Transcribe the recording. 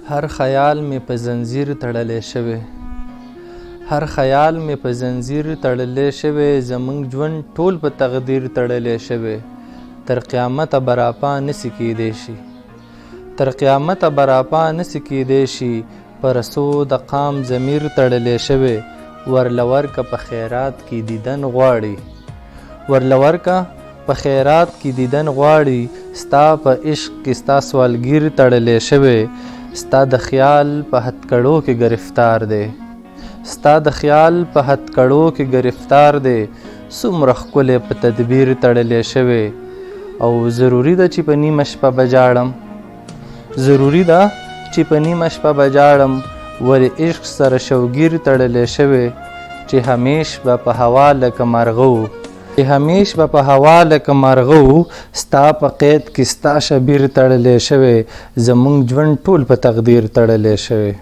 هر خیال مې په زنځیر تړلی شوی، هر خیال مې په زنځیر تړلی شوی، زموږ ژوند ټول په تقدیر تړلی شوی. تر قیامته به راپا نسي کیدی شي، تر قیامته به راپا نسي کیدی شي. په رسو د قام ضمیر تړلی شوی، ورله ورکه په خیرات کې دیدن غواړي، ورله ورکه په خیرات کې دیدن غواړي. ستا په عشق کې ستا سوالګیر تړلی شوی، ستا د خیال په هتکړو کې گرفتار دی، ستا د خیال په هتکړو کې گرفتار دی. څومره ښکلی په تدبیر تړلی شوی، او ضروري ده چې په نیمه شپه به جاړم، ضروري ده چې په نیمه شپه به جاړم. ولې عشق سره شوګیر تړلی شوی، چې همیش به په هوا لکه مرغه و، چې همیش به په هوا لکه مرغه و. ستا په قید کې ستا شبیر تړلی شوی، زموږ ژوند ټول په تقدیر تړلی شوی.